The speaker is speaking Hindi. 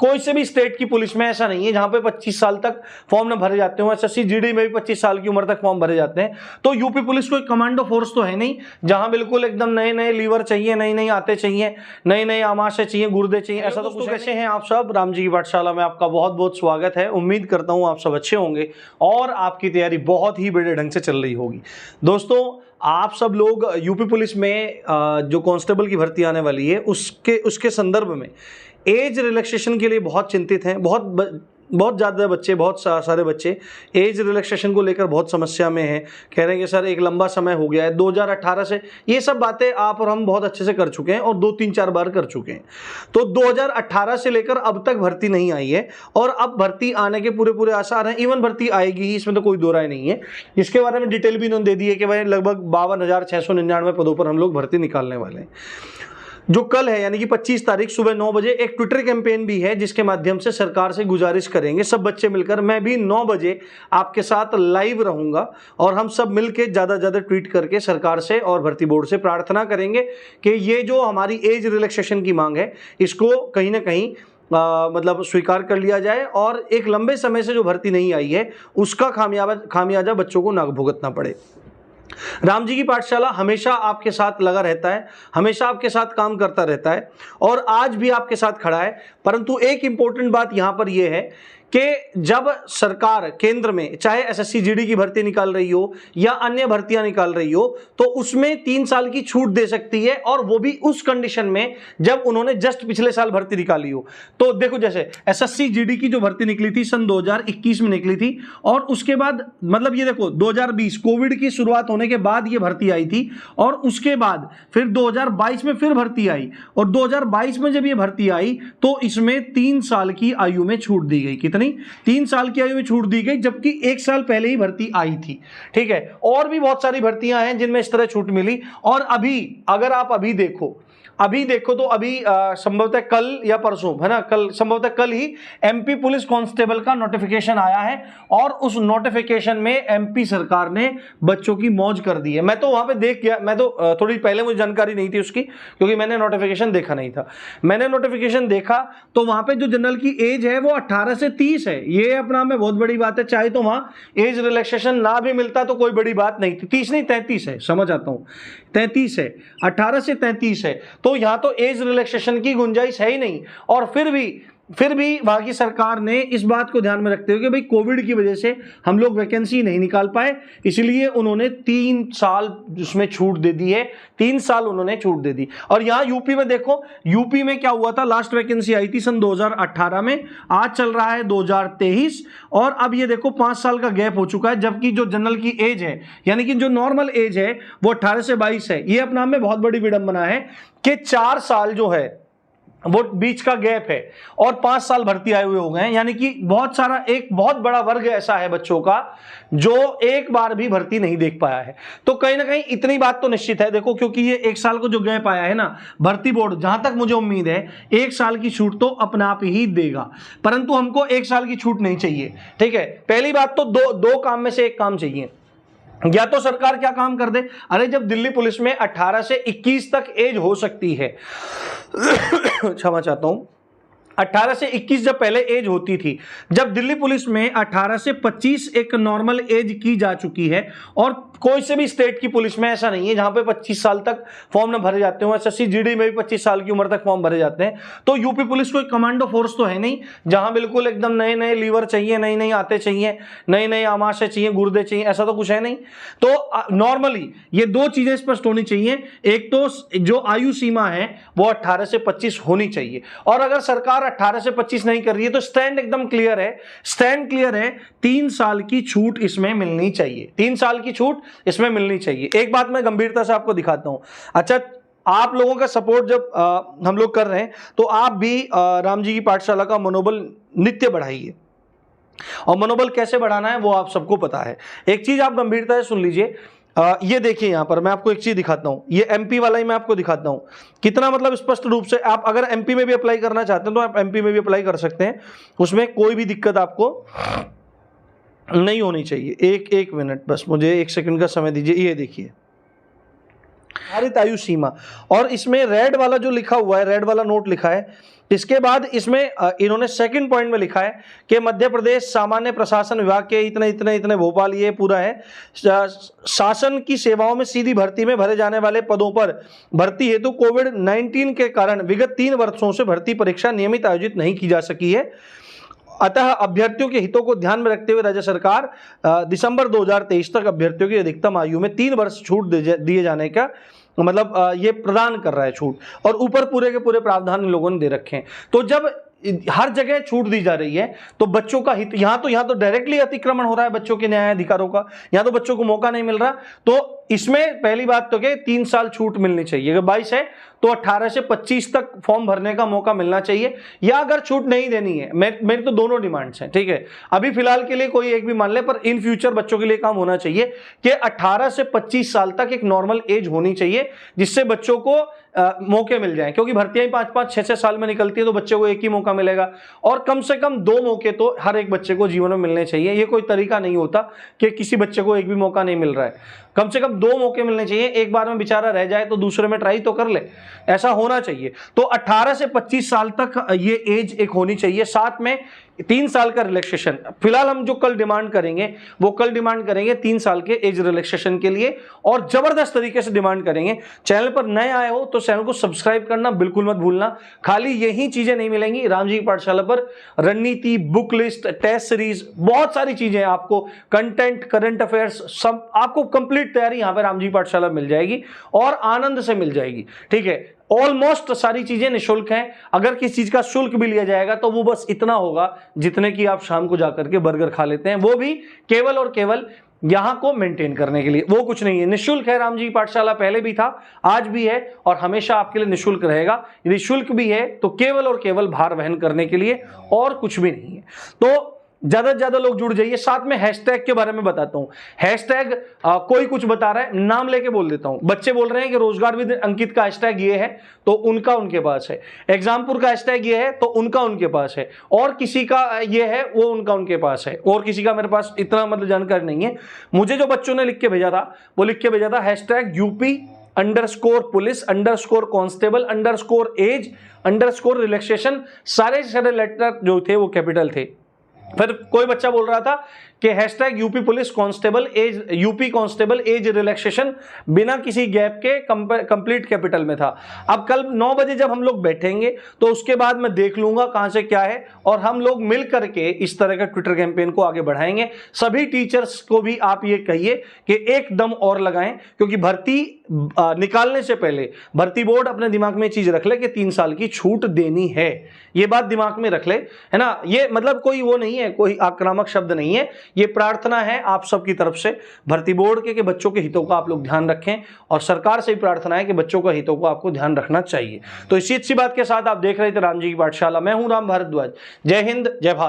कोई से भी स्टेट की पुलिस में ऐसा नहीं है जहां पे 25 साल तक फॉर्म न भरे जाते हो। एसएससी जीडी में भी 25 साल की उम्र तक फॉर्म भरे जाते हैं। तो यूपी पुलिस कोई कमांडो फोर्स तो है नहीं जहां बिल्कुल एकदम नए नए लीवर चाहिए, नई नई आते चाहिए, नई नई आमाशय चाहिए, गुर्दे चाहिए, ऐसा तो कुछ। कैसे हैं आप सब? राम जी की पाठशाला में आपका बहुत बहुत स्वागत है। उम्मीद करता हूं आप सब अच्छे होंगे और आपकी तैयारी बहुत ही बड़े ढंग से चल रही होगी। दोस्तों, आप सब लोग यूपी पुलिस में जो कांस्टेबल की भर्ती आने वाली है उसके संदर्भ में एज रिलैक्सेशन के लिए बहुत चिंतित हैं। बहुत ज़्यादा बच्चे, बहुत सारे बच्चे एज रिलैक्सेशन को लेकर बहुत समस्या में हैं। कह रहे हैं कि सर एक लंबा समय हो गया है, 2018 से ये सब बातें आप और हम बहुत अच्छे से कर चुके हैं और 2-3-4 बार कर चुके हैं। तो 2018 से लेकर अब तक भर्ती नहीं आई है और अब भर्ती आने के पूरे आसार हैं। इवन भर्ती आएगी ही, इसमें तो कोई दो राय नहीं है। इसके बारे में डिटेल भी इन्होंने दे दी है कि भाई लगभग 52,699 पदों पर हम लोग भर्ती निकालने वाले हैं। जो कल है यानी कि 25 तारीख सुबह 9 बजे एक ट्विटर कैंपेन भी है जिसके माध्यम से सरकार से गुजारिश करेंगे सब बच्चे मिलकर। मैं भी 9 बजे आपके साथ लाइव रहूंगा और हम सब मिलकर ज़्यादा ट्वीट करके सरकार से और भर्ती बोर्ड से प्रार्थना करेंगे कि ये जो हमारी एज रिलैक्सेशन की मांग है इसको कहीं ना कहीं मतलब स्वीकार कर लिया जाए और एक लंबे समय से जो भर्ती नहीं आई है उसका खामियाजा बच्चों को ना भुगतना पड़े। राम जी की पाठशाला हमेशा आपके साथ लगा रहता है, हमेशा आपके साथ काम करता रहता है और आज भी आपके साथ खड़ा है। परंतु एक इंपॉर्टेंट बात यहां पर यह है कि जब सरकार केंद्र में चाहे एसएससी जीडी की भर्ती निकाल रही हो या अन्य भर्तियां निकाल रही हो तो उसमें 3 साल की छूट दे सकती है और वो भी उस कंडीशन में जब उन्होंने जस्ट पिछले साल भर्ती निकाली हो। तो देखो, जैसे एसएससी जीडी की जो भर्ती निकली थी सन 2021 में निकली थी और उसके बाद मतलब ये देखो 2020 कोविड की शुरुआत होने के बाद ये भर्ती आई थी और उसके बाद फिर 2022 में फिर भर्ती आई और 2022 में जब ये भर्ती आई तो इसमें 3 साल की आयु में छूट दी गई। कितनी? 3 साल की आयु में छूट दी गई, जबकि 1 साल पहले ही भर्ती आई थी। ठीक है, और भी बहुत सारी भर्तियां हैं जिनमें इस तरह छूट मिली। और अभी अगर आप अभी देखो तो अभी संभवतः कल या परसों है ना, संभवतः कल ही एमपी पुलिस कांस्टेबल का नोटिफिकेशन आया है और उस नोटिफिकेशन में एमपी सरकार ने बच्चों की मौज कर दी है। मैं तो वहां पे देख गया, मैं तो थोड़ी पहले मुझे जानकारी नहीं थी उसकी क्योंकि मैंने नोटिफिकेशन देखा नहीं था। मैंने नोटिफिकेशन देखा तो वहां पे जो जनरल की एज है वो 18 से 30 है। ये अपना में बहुत बड़ी बात है। चाहे तो वहां एज रिलैक्सेशन ना भी मिलता तो कोई बड़ी बात नहीं थी। 30 नहीं 33 है, समझ आता हूं 33 है, 18 से 33 है। तो यहां तो एज रिलैक्सेशन की गुंजाइश है ही नहीं। और फिर भी वहां की सरकार ने इस बात को ध्यान में रखते हुए कि भाई कोविड की वजह से हम लोग वैकेंसी नहीं निकाल पाए, इसलिए उन्होंने 3 साल उसमें छूट दे दी है। 3 साल उन्होंने छूट दे दी। और यहां यूपी में देखो, यूपी में क्या हुआ था, लास्ट वैकेंसी आई थी सन 2018 में, आज चल रहा है 2023 और अब ये देखो 5 साल का गैप हो चुका है। जबकि जो जनरल की एज है यानी कि जो नॉर्मल एज है वो 18 से 22 है। ये अपना में बहुत बड़ी विडंबना है कि 4 साल जो है वो बीच का गैप है और 5 साल भर्ती आए हुए हो गए हैं। यानी कि बहुत सारा, एक बहुत बड़ा वर्ग ऐसा है बच्चों का जो एक बार भी भर्ती नहीं देख पाया है। तो कहीं ना कहीं इतनी बात तो निश्चित है, देखो, क्योंकि ये 1 साल को जो गैप आया है ना, भर्ती बोर्ड जहां तक मुझे उम्मीद है 1 साल की छूट तो अपने आप ही देगा। परंतु हमको 1 साल की छूट नहीं चाहिए। ठीक है, पहली बात तो दो काम में से एक काम चाहिए। या तो सरकार क्या काम कर दे, अरे जब दिल्ली पुलिस में 18 से 21 तक एज हो सकती है क्षमा चाहता हूं, 18 से 21 जब पहले एज होती थी, जब दिल्ली पुलिस में 18 से 25 एक नॉर्मल एज की जा चुकी है और कोई से भी स्टेट की पुलिस में ऐसा नहीं है जहां पे 25 साल तक फॉर्म न भरे जाते हो। एसएससी जीडी में भी 25 साल की उम्र तक फॉर्म भरे जाते हैं। तो यूपी पुलिस कोई कमांडो फोर्स तो है नहीं जहां बिल्कुल एकदम नए नए लीवर चाहिए, नई नई आते चाहिए, नए नए आमाशय चाहिए, गुर्दे चाहिए, ऐसा तो कुछ है नहीं। तो नॉर्मली ये 2 चीजें स्पष्ट होनी चाहिए। एक तो जो आयु सीमा है वो 18 से 25 होनी चाहिए और अगर सरकार 18 से 25 नहीं कर रही है तो स्टैंड एकदम क्लियर है, 3 साल की छूट इसमें मिलनी चाहिए। 3 साल की छूट इसमें मिलनी चाहिए। एक बात मैं गंभीरता से आपको दिखाता हूं। अच्छा, आप लोगों का सपोर्ट जब हम लोग कर रहे हैं तो आप भी राम जी की पाठशाला का मनोबल नित्य बढ़ाइए। और मनोबल कैसे बढ़ाना है वो आप सबको पता है। एक चीज आप गंभीरता से सुन लीजिए। ये देखिए, यहां पर मैं आपको एक चीज दिखाता हूं, ये एमपी वाला ही मैं आपको दिखाता हूं कितना मतलब स्पष्ट रूप से। आप अगर एमपी में भी अप्लाई करना चाहते हैं तो आप एमपी में भी अप्लाई कर सकते हैं, उसमें कोई भी दिक्कत आपको नहीं होनी चाहिए। एक मिनट बस मुझे 1 सेकंड का समय दीजिए। ये देखिए, निर्धारित आयु सीमा। और इसमें रेड वाला जो लिखा हुआ है, रेड वाला नोट लिखा है, इसके बाद इसमें इन्होंने सेकंड पॉइंट में लिखा है कि मध्य प्रदेश सामान्य प्रशासन विभाग के इतने इतने इतने भोपाल, ये पूरा है, शासन की सेवाओं में सीधी भर्ती में भरे जाने वाले पदों पर भर्ती हेतु कोविड-19 के कारण विगत 3 वर्षों से भर्ती परीक्षा नियमित आयोजित नहीं की जा सकी है। अतः अभ्यर्थियों के हितों को ध्यान में रखते हुए राज्य सरकार दिसंबर 2023 तक अभ्यर्थियों की अधिकतम आयु में 3 वर्ष छूट दिए जाने का मतलब ये प्रदान कर रहा है छूट, और ऊपर पूरे के पूरे प्रावधान इन लोगों ने दे रखे हैं। तो जब हर जगह छूट दी जा रही है तो बच्चों का हित, यहाँ तो डायरेक्टली अतिक्रमण हो रहा है बच्चों के न्याय अधिकारों का, यहाँ तो बच्चों को मौका नहीं मिल रहा। तो इसमें पहली बात तो कि 3 साल छूट मिलनी चाहिए, अगर 22 है तो 18 से 25 तक फॉर्म भरने का मौका मिलना चाहिए, या अगर छूट नहीं देनी है, मेरी तो दोनों डिमांड्स हैं, ठीक है, अभी फिलहाल के लिए कोई एक भी मान ले, पर इन फ्यूचर बच्चों के लिए काम होना चाहिए कि 18 से 25 साल तक एक नॉर्मल एज होनी चाहिए, जिससे बच्चों को मौके मिल जाएं, क्योंकि भर्तियां 5-5, 6-6 साल में निकलती है, तो बच्चे को एक ही मौका मिलेगा, और कम से कम 2 मौके तो हर एक बच्चे को जीवन में मिलने चाहिए। ये कोई तरीका नहीं होता कि किसी बच्चे को एक भी मौका नहीं मिल रहा है, कम से कम 2 मौके मिलने चाहिए, एक बार में बेचारा रह जाए तो दूसरे में ट्राई तो कर ले, ऐसा होना चाहिए। तो 18 से 25 साल तक ये एज एक होनी चाहिए, साथ में 3 साल का रिलैक्सेशन। फिलहाल हम जो कल डिमांड करेंगे वो कल डिमांड करेंगे 3 साल के एज रिलैक्सेशन के लिए, और जबरदस्त तरीके से डिमांड करेंगे। चैनल पर नए आए हो तो चैनल को सब्सक्राइब करना बिल्कुल मत भूलना। खाली यही चीजें नहीं मिलेंगी रामजी की पाठशाला पर, रणनीति, बुक लिस्ट, टेस्ट सीरीज, बहुत सारी चीजें आपको, कंटेंट, करंट अफेयर्स, सब आपको कंप्लीट तैयारी यहाँ पे रामजी की पाठशाला मिल जाएगी, और आनंद से मिल जाएगी, ठीक है। ऑलमोस्ट सारी चीजें निःशुल्क हैं। अगर किसी चीज का शुल्क भी लिया जाएगा तो वो बस इतना होगा जितने की आप शाम को जाकर के बर्गर खा लेते हैं, वो भी केवल और केवल यहां को मेंटेन करने के लिए, वो कुछ नहीं है। निःशुल्क है रामजी की पाठशाला, पहले भी था, आज भी है, और हमेशा आपके लिए निःशुल्क रहेगा। यदि शुल्क भी है तो केवल और केवल भार वहन करने के लिए, और कुछ भी नहीं है। तो ज्यादा से ज्यादा लोग जुड़ जाइए। साथ में हैशटैग के बारे में बताता हूं। हैशटैग कोई कुछ बता रहा है, नाम लेके बोल देता हूं। बच्चे बोल रहे हैं कि रोजगार विद अंकित का हैशटैग ये है, तो उनका उनके पास है। एग्जामपुर का हैशटैग ये है, तो उनका उनके पास है। और किसी का ये है, वो उनका उनके पास है। और किसी का मेरे पास इतना मतलब जानकारी नहीं है। मुझे जो बच्चों ने लिख के भेजा था वो लिख के भेजा था हैशटैग UP_पुलिस_कांस्टेबल_एज_रिलैक्सेशन, सारे लेटर जो थे वो कैपिटल थे। फिर कोई बच्चा बोल रहा था कि hashtag UP constable age relaxation, बिना किसी गैप के कंप्लीट कैपिटल में था। अब कल 9 बजे जब हम लोग बैठेंगे तो उसके बाद मैं देख लूंगा कहां से क्या है, और हम लोग मिल करके इस तरह का ट्विटर कैंपेन को आगे बढ़ाएंगे। सभी टीचर्स को भी आप ये कहिए कि एक दम और लगाएं, क्योंकि भर्ती निकालने से पहले भर्ती बोर्ड अपने दिमाग में चीज रख ले कि 3 साल की छूट देनी है। ये बात दिमाग में रख ले, है ना। ये मतलब कोई वो नहीं है, कोई आक्रामक शब्द नहीं है, ये प्रार्थना है आप सबकी तरफ से भर्ती बोर्ड के कि बच्चों के हितों का आप लोग ध्यान रखें, और सरकार से भी प्रार्थना है कि बच्चों के हितों को आपको ध्यान रखना चाहिए। तो इसी अच्छी बात के साथ आप देख रहे थे रामजी की पाठशाला। मैं हूं राम भारद्वाज। जय हिंद, जय भारत।